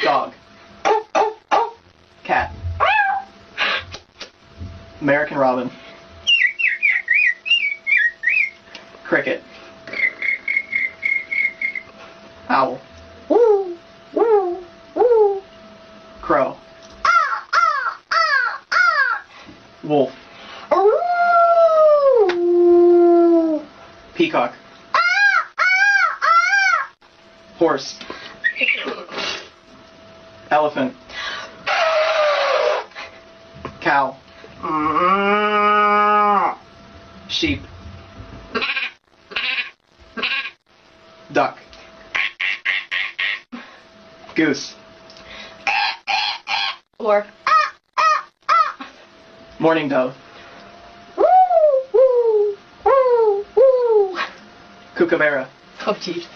Dog. Cat. American robin. Cricket. Owl. Woo, woo, woo. Crow. Wolf. Ooh. Peacock. Horse. Elephant. Cow. Sheep. Duck. Goose. Or Morning dove. woo, woo, woo, woo. Kookaburra. Oh, geez.